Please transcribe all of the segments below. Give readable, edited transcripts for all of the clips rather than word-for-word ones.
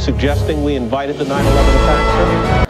suggesting we invited the 9/11 attack, sir?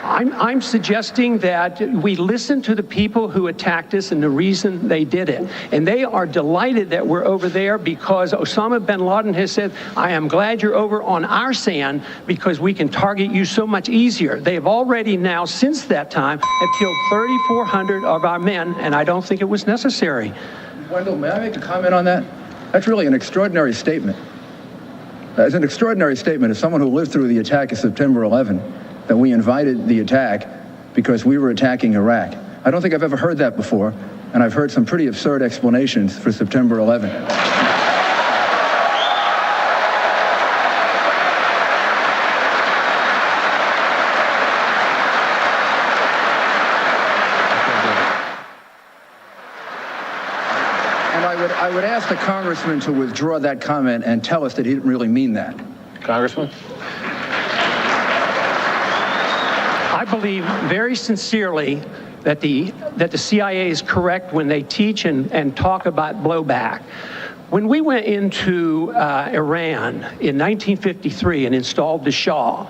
I'm suggesting that we listen to the people who attacked us and the reason they did it. And they are delighted that we're over there because Osama bin Laden has said, I am glad you're over on our sand because we can target you so much easier. They have already now, since that time, have killed 3,400 of our men, and I don't think it was necessary. Wendell, may I make a comment on that? That's really an extraordinary statement. It's an extraordinary statement as someone who lived through the attack of September 11, that we invited the attack because we were attacking Iraq. I don't think I've ever heard that before, and I've heard some pretty absurd explanations for September 11. And I would ask the congressman to withdraw that comment and tell us that he didn't really mean that. Congressman? I believe very sincerely that the CIA is correct when they teach and talk about blowback. When we went into Iran in 1953 and installed the Shah,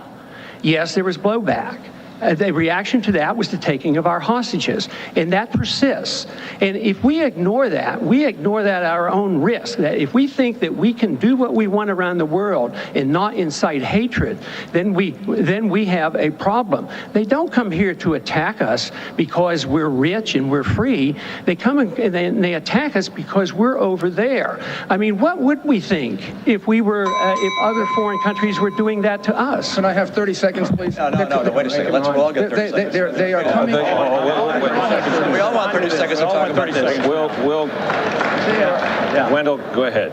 yes, there was blowback. The reaction to that was the taking of our hostages, and that persists. And if we ignore that at our own risk. That if we think that we can do what we want around the world and not incite hatred, then we have a problem. They don't come here to attack us because we're rich and we're free. They come and they attack us because we're over there. I mean, what would we think if we were, if other foreign countries were doing that to us? Can I have 30 seconds, please? No, wait a second. We'll all get 30 seconds. They are coming. We all want 30 seconds to talk about this. Wendell, go ahead.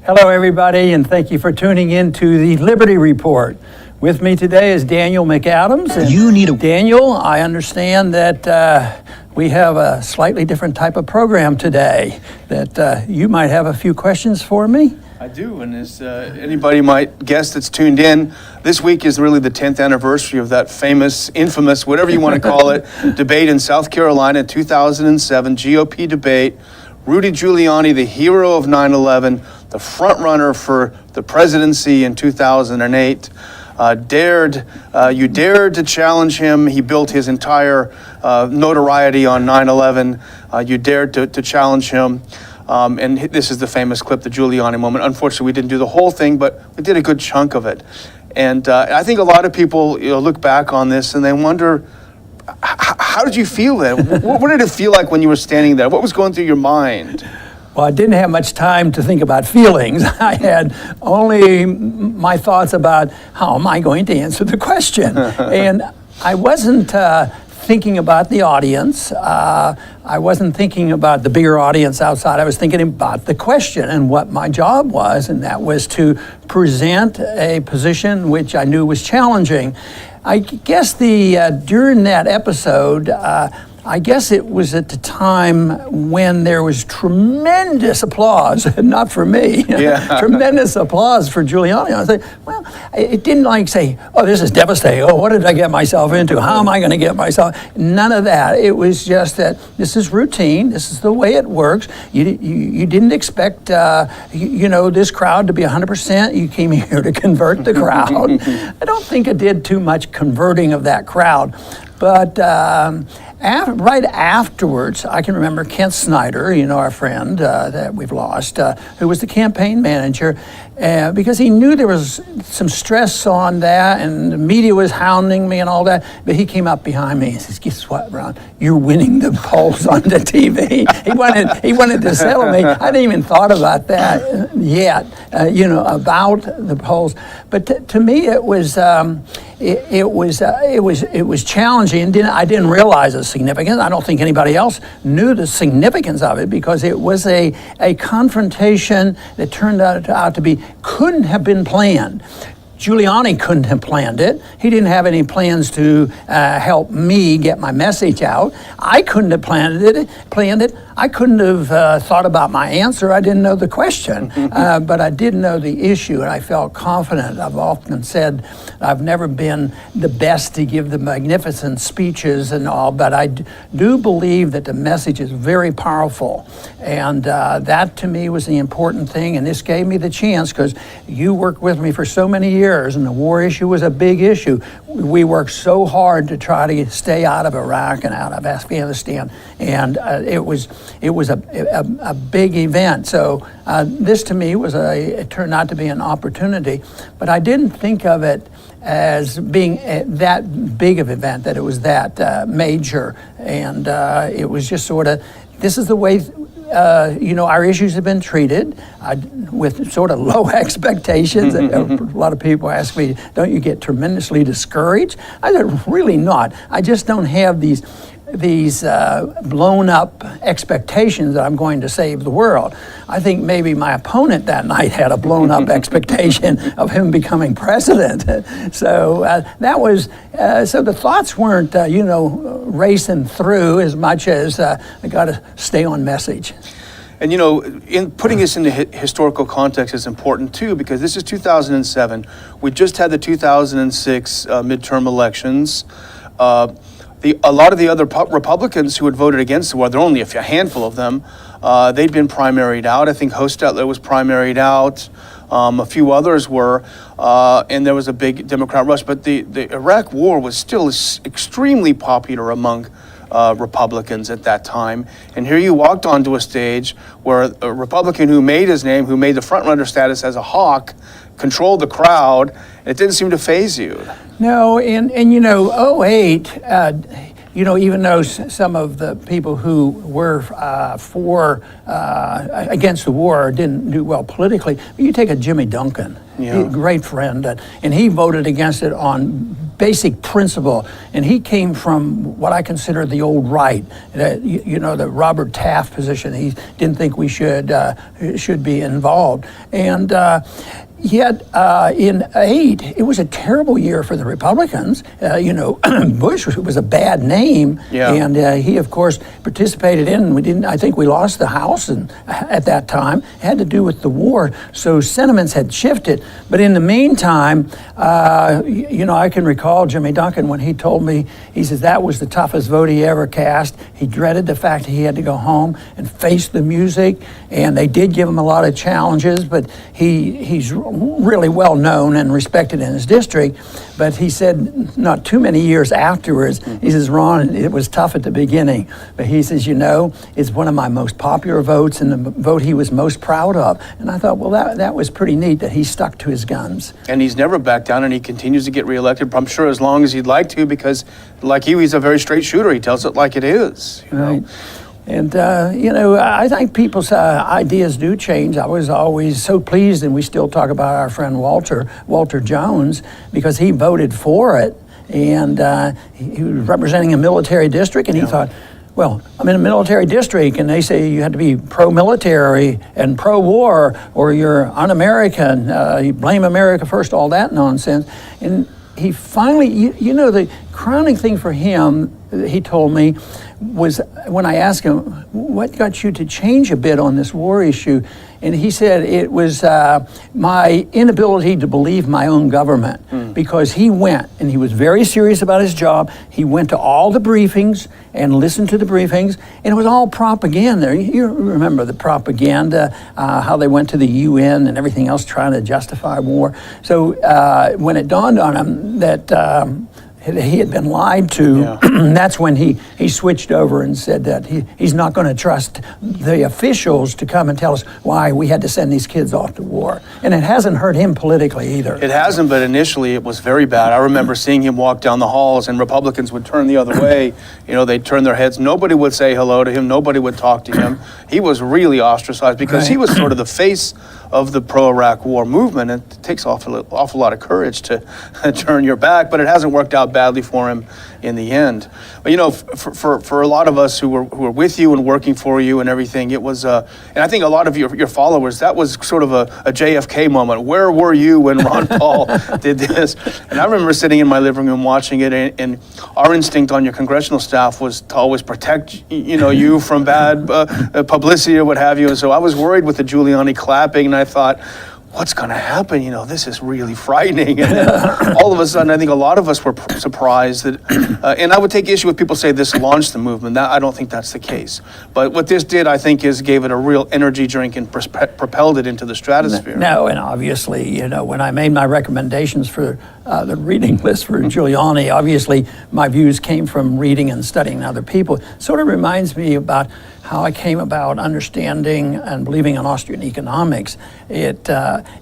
Hello, everybody, and thank you for tuning in to the Liberty Report. With me today is Daniel McAdams. And Daniel, I understand that we have a slightly different type of program today, that you might have a few questions for me. I do, and as anybody might guess that's tuned in, this week is really the 10th anniversary of that famous, infamous, whatever you want to call it, debate in South Carolina, 2007, GOP debate. Rudy Giuliani, the hero of 9/11, the front runner for the presidency in 2008, you dared to challenge him. He built his entire notoriety on 9/11. You dared to challenge him. And this is the famous clip, the Giuliani moment. Unfortunately, we didn't do the whole thing, but we did a good chunk of it. And I think a lot of people look back on this and they wonder, how did you feel then? What did it feel like when you were standing there? What was going through your mind? Well, I didn't have much time to think about feelings. I had only my thoughts about how am I going to answer the question. And I wasn't thinking about the audience. I wasn't thinking about the bigger audience outside. I was thinking about the question and what my job was, and that was to present a position which I knew was challenging. I guess during that episode, I guess it was at the time when there was tremendous applause, not for me, tremendous applause for Giuliani. I was like, well, it didn't say, oh, this is devastating. Oh, what did I get myself into? How am I going to get myself? None of that. It was just that this is routine. This is the way it works. You didn't expect, this crowd to be 100%. You came here to convert the crowd. I don't think it did too much converting of that crowd. But right afterwards, I can remember Kent Snyder, our friend that we've lost, who was the campaign manager, because he knew there was some stress on that and the media was hounding me and all that. But he came up behind me and says, guess what, Ron? You're winning the polls on the TV. He wanted to settle me. I hadn't even thought about that yet, about the polls. But to me, it was challenging. And I didn't realize the significance. I don't think anybody else knew the significance of it because it was a confrontation that turned out to be, couldn't have been planned. Giuliani couldn't have planned it. He didn't have any plans to help me get my message out. I couldn't have planned it. I couldn't have thought about my answer. I didn't know the question, but I did know the issue, and I felt confident. I've often said I've never been the best to give the magnificent speeches and all, but I do believe that the message is very powerful, and that to me was the important thing. And this gave me the chance, because you worked with me for so many years, and the war issue was a big issue. We worked so hard to try to stay out of Iraq and out of Afghanistan, and it was a big event. So this to me it turned out to be an opportunity, but I didn't think of it as being that big of an event, that it was that major, and it was just sort of, this is the way our issues have been treated, with sort of low expectations. A lot of people ask me, don't you get tremendously discouraged? I said, really not. I just don't have these blown up expectations that I'm going to save the world. I think maybe my opponent that night had a blown up expectation of him becoming president. So that was, so the thoughts weren't, racing through as much as I got to stay on message. And in putting this into historical context is important too, because this is 2007. We just had the 2006 midterm elections. A lot of the other Republicans who had voted against the war, there are only a handful of them, they'd been primaried out. I think Hostetler was primaried out. A few others were, and there was a big Democrat rush. But the Iraq war was still extremely popular among Republicans at that time. And here you walked onto a stage where a Republican who made his name, who made the front-runner status as a hawk, controlled the crowd. It didn't seem to faze you. No, and '08, even though some of the people who were against the war didn't do well politically, you take a Jimmy Duncan, a great friend, and he voted against it on basic principle, and he came from what I consider the old right, the Robert Taft position. He didn't think we should be involved, and yet in '08, it was a terrible year for the Republicans. Bush was a bad name, and he, of course, participated in. I think we lost the House, and at that time, it had to do with the war. So sentiments had shifted. But in the meantime, I can recall Jimmy Duncan when he told me, he says that was the toughest vote he ever cast. He dreaded the fact that he had to go home and face the music, and they did give him a lot of challenges, but he's really well known and respected in his district. But he said not too many years afterwards, he says, Ron, it was tough at the beginning, but he says, it's one of my most popular votes and the vote he was most proud of. And I thought, well, that was pretty neat that he stuck to his guns. And he's never backed down, and he continues to get reelected, I'm sure, as long as he'd like to, because like he's a very straight shooter. He tells it like it is. Right. And, I think people's ideas do change. I was always so pleased, and we still talk about our friend Walter Jones, because he voted for it, and he was representing a military district, and he thought, well, I'm in a military district, and they say you have to be pro-military and pro-war, or you're un-American, you blame America first, all that nonsense. And he finally, the crowning thing for him, he told me, was when I asked him, what got you to change a bit on this war issue? And he said it was my inability to believe my own government, because he went, and he was very serious about his job. He went to all the briefings and listened to the briefings, and it was all propaganda. You remember the propaganda, how they went to the UN and everything else trying to justify war. So when it dawned on him that he had been lied to, that's when he switched over and said that he's not going to trust the officials to come and tell us why we had to send these kids off to war. And it hasn't hurt him politically either. It hasn't, but initially it was very bad. I remember seeing him walk down the halls, and Republicans would turn the other way. They'd turn their heads. Nobody would say hello to him. Nobody would talk to him. He was really ostracized, because he was sort of the face of the pro-Iraq war movement. It takes awful lot of courage to turn your back, but it hasn't worked out badly for him. in the end. But for a lot of us who were with you and working for you and everything, it was, and I think a lot of your followers, that was sort of a JFK moment. Where were you when Ron Paul did this? And I remember sitting in my living room watching it, and our instinct on your congressional staff was to always protect, you from bad publicity or what have you. And so I was worried with the Giuliani clapping, and I thought, what's going to happen? This is really frightening. And then all of a sudden, I think a lot of us were surprised that, and I would take issue with people say this launched the movement. I don't think that's the case. But what this did, I think, is gave it a real energy drink and propelled it into the stratosphere. No, and obviously, when I made my recommendations for the reading list for Giuliani, obviously my views came from reading and studying other people. It sort of reminds me about how I came about understanding and believing in Austrian economics. It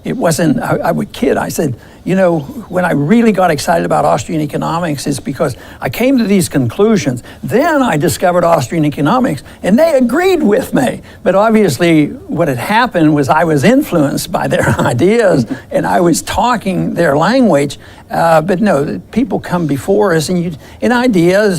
wasn't, I would kid, I said, when I really got excited about Austrian economics is because I came to these conclusions. Then I discovered Austrian economics and they agreed with me. But obviously what had happened was I was influenced by their ideas and I was talking their language. But no, people come before us and ideas,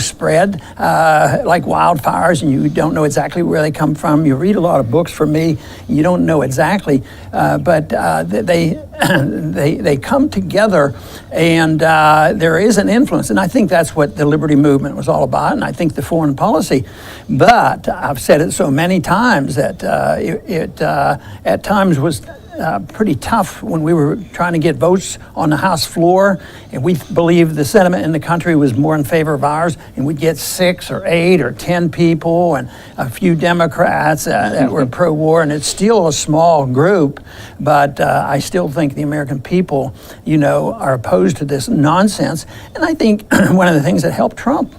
spread like wildfires, and you don't know exactly where they come from. You read a lot of books from me, you don't know exactly, but they come together, and there is an influence. And I think that's what the Liberty Movement was all about, and I think the foreign policy. But I've said it so many times that it at times was pretty tough when we were trying to get votes on the House floor, and we believed the sentiment in the country was more in favor of ours, and we'd get 6 or 8 or 10 people and a few Democrats that were pro-war, and it's still a small group, but I still think the American people, are opposed to this nonsense. And I think one of the things that helped Trump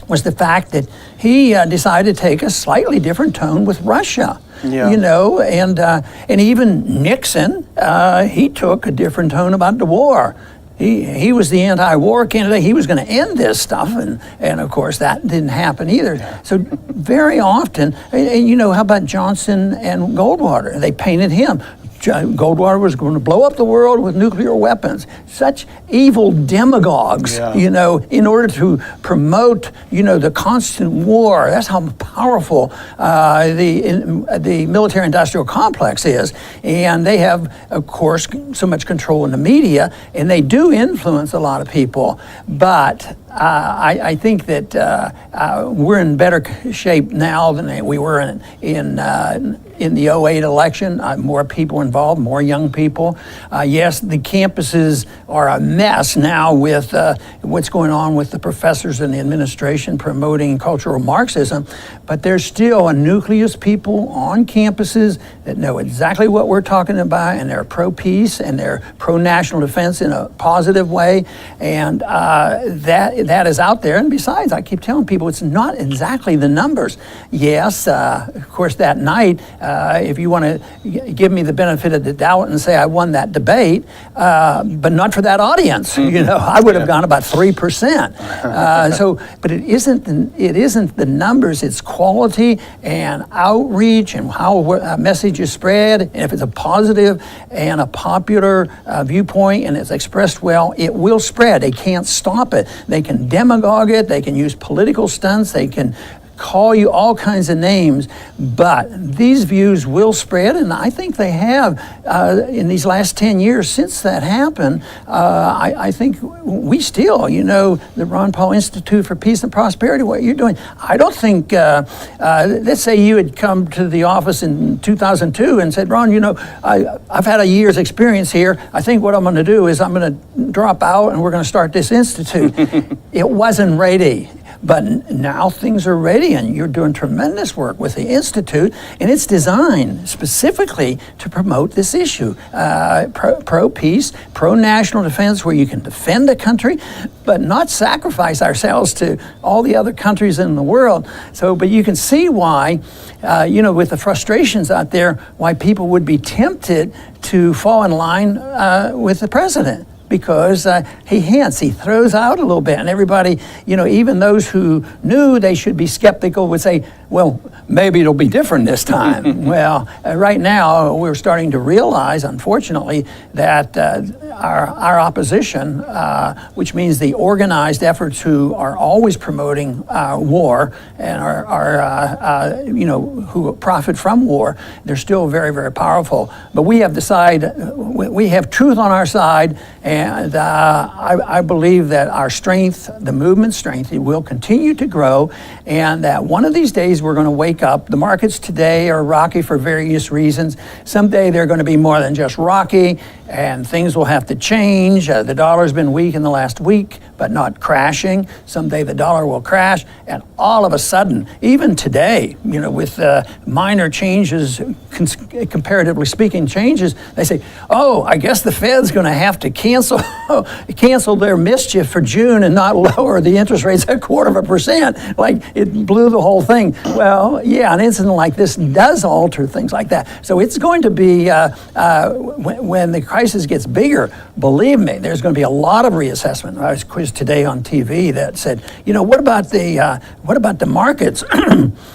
was the fact that he decided to take a slightly different tone with Russia. Yeah. And even Nixon, he took a different tone about the war. He was the anti-war candidate. He was going to end this stuff, and of course that didn't happen either. So very often, and how about Johnson and Goldwater? They painted him. Goldwater was going to blow up the world with nuclear weapons. Such evil demagogues, in order to promote, the constant war. That's how powerful the military-industrial complex is. And they have, of course, so much control in the media, and they do influence a lot of people. But I think that we're in better shape now than we were in the 08 election. More people involved, more young people. Yes, the campuses are a mess now with what's going on with the professors and the administration promoting cultural Marxism, but there's still a nucleus people on campuses that know exactly what we're talking about, and they're pro-peace and they're pro-national defense in a positive way, and that is out there. And besides, I keep telling people it's not exactly the numbers. Yes, of course, that night, if you want to give me the benefit of the doubt and say I won that debate, but not for that audience. I would have gone about 3%. But it isn't the numbers. It's quality and outreach and how a message is spread. And if it's a positive and a popular viewpoint and it's expressed well, it will spread. They can't stop it. They can demagogue it. They can use political stunts. They can call you all kinds of names, but these views will spread, and I think they have in these last 10 years since that happened. I think we still, the Ron Paul Institute for Peace and Prosperity, what you're doing, I don't think, let's say you had come to the office in 2002 and said, Ron, I've had a year's experience here. I think what I'm going to do is I'm going to drop out and we're going to start this institute. It wasn't ready. But now things are ready, and you're doing tremendous work with the Institute, and it's designed specifically to promote this issue. Pro-peace, pro-national defense, where you can defend the country, but not sacrifice ourselves to all the other countries in the world. But you can see why, with the frustrations out there, why people would be tempted to fall in line with the president. Because he throws out a little bit, and everybody, even those who knew they should be skeptical would say, well, maybe it'll be different this time. Well, right now we're starting to realize, unfortunately, that our opposition, which means the organized efforts who are always promoting war and are who profit from war, they're still very, very powerful. But we have we have truth on our side, and I believe that our strength, the movement's strength, it will continue to grow, and that one of these days we're going to wake up. The markets today are rocky for various reasons. Someday they're going to be more than just rocky, and things will have to change. The dollar's been weak in the last week, but not crashing. Someday the dollar will crash, and all of a sudden, even today, with minor changes, comparatively speaking, changes, they say, oh, I guess the Fed's going to have to cancel their mischief for June and not lower the interest rates 0.25%. Like, it blew the whole thing. Well, yeah, an incident like this does alter things like that. So it's going to be, when the crisis gets bigger, believe me, there's going to be a lot of reassessment. I was quizzed today on TV that said, what about the markets?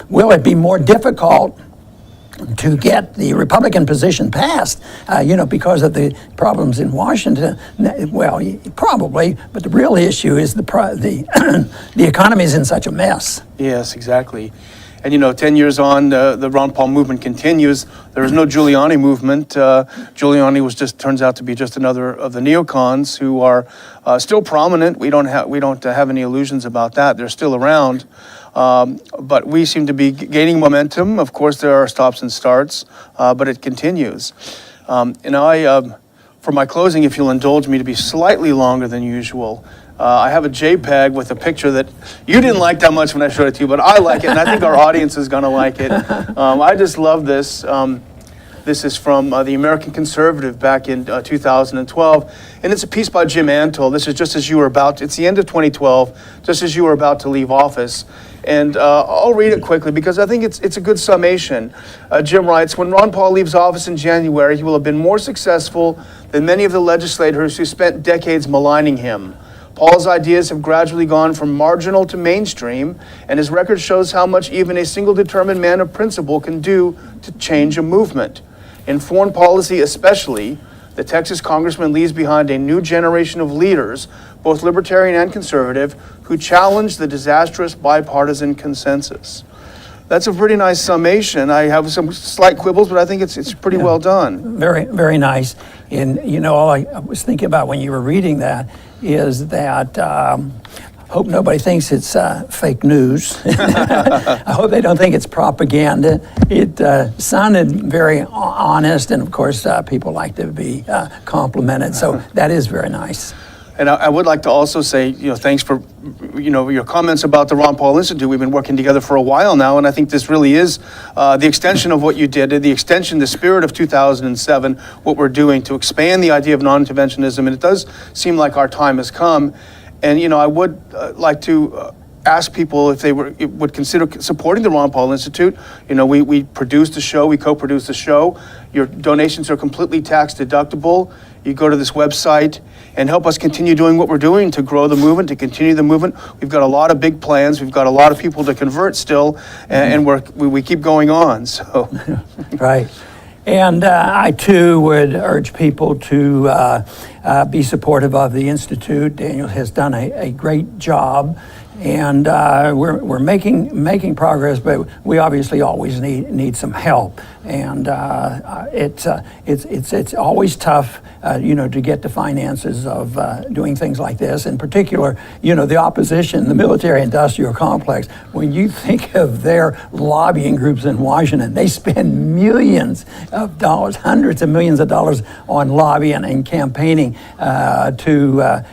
Will it be more difficult to get the Republican position passed, because of the problems in Washington? Well, probably, but the real issue is the economy is in such a mess. Yes, exactly. And 10 years on, the Ron Paul movement continues. There is no Giuliani movement. Giuliani turns out to be just another of the neocons who are still prominent. We don't have any illusions about that. They're still around. But we seem to be gaining momentum. Of course, there are stops and starts, but it continues. For my closing, if you'll indulge me to be slightly longer than usual, I have a JPEG with a picture that you didn't like that much when I showed it to you, but I like it, and I think our audience is going to like it. I just love this. This is from the American Conservative back in 2012, and it's a piece by Jim Antle. This is just as you were it's the end of 2012, just as you were about to leave office. And I'll read it quickly because I think it's a good summation. Jim writes, when Ron Paul leaves office in January, he will have been more successful than many of the legislators who spent decades maligning him. Paul's ideas have gradually gone from marginal to mainstream, and his record shows how much even a single determined man of principle can do to change a movement. In foreign policy especially, the Texas congressman leaves behind a new generation of leaders, both libertarian and conservative, who challenge the disastrous bipartisan consensus. That's a pretty nice summation. I have some slight quibbles, but I think it's pretty well done. Very, very nice. And all I was thinking about when you were reading that is that hope nobody thinks it's fake news. I hope they don't think it's propaganda. It sounded very honest, and of course, people like to be complimented. So that is very nice. And I would like to also say, thanks for, your comments about the Ron Paul Institute. We've been working together for a while now, and I think this really is the extension of what you did, the spirit of 2007, what we're doing to expand the idea of non-interventionism. And it does seem like our time has come. And, I would like to ask people if they would consider supporting the Ron Paul Institute. We produced the show, we co-produced the show. Your donations are completely tax deductible. You go to this website and help us continue doing what we're doing to grow the movement, to continue the movement. We've got a lot of big plans. We've got a lot of people to convert still, and we keep going on. So, right. And I too would urge people to be supportive of the Institute. Daniel has done a great job, and we're making progress, but we obviously always need some help. And it's always tough, to get the finances of doing things like this. In particular, the opposition, the military-industrial complex. When you think of their lobbying groups in Washington, they spend millions of dollars, hundreds of millions of dollars on lobbying and campaigning to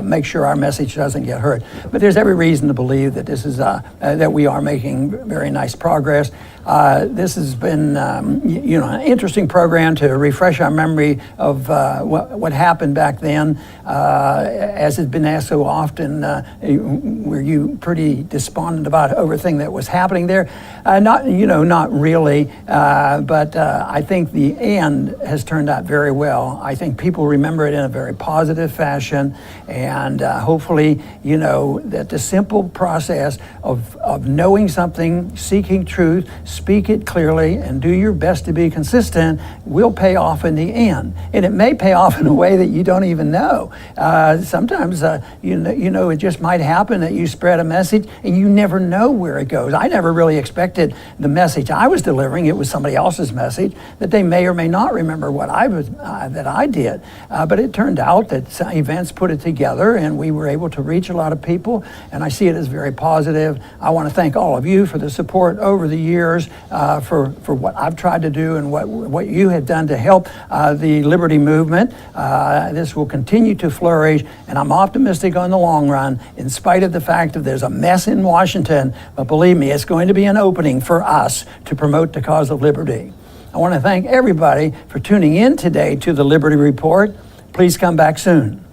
make sure our message doesn't get heard. But there's every reason to believe that this is that we are making very nice progress. This has been, an interesting program to refresh our memory of what happened back then. As has been asked so often, were you pretty despondent about everything that was happening there? Not really. But I think the end has turned out very well. I think people remember it in a very positive fashion, and hopefully, that the simple process of knowing something, seeking truth, speak it clearly, and do your best to be consistent will pay off in the end. And it may pay off in a way that you don't even know. Sometimes, it just might happen that you spread a message and you never know where it goes. I never really expected the message I was delivering, it was somebody else's message, that they may or may not remember what that I did. But it turned out that some events put it together and we were able to reach a lot of people, and I see it as very positive. I want to thank all of you for the support over the years, for what I've tried to do and what you have done to help the liberty movement. This will continue to flourish, and I'm optimistic on the long run, in spite of the fact that there's a mess in Washington. But believe me, it's going to be an opening for us to promote the cause of liberty. I want to thank everybody for tuning in today to the Liberty Report. Please come back soon.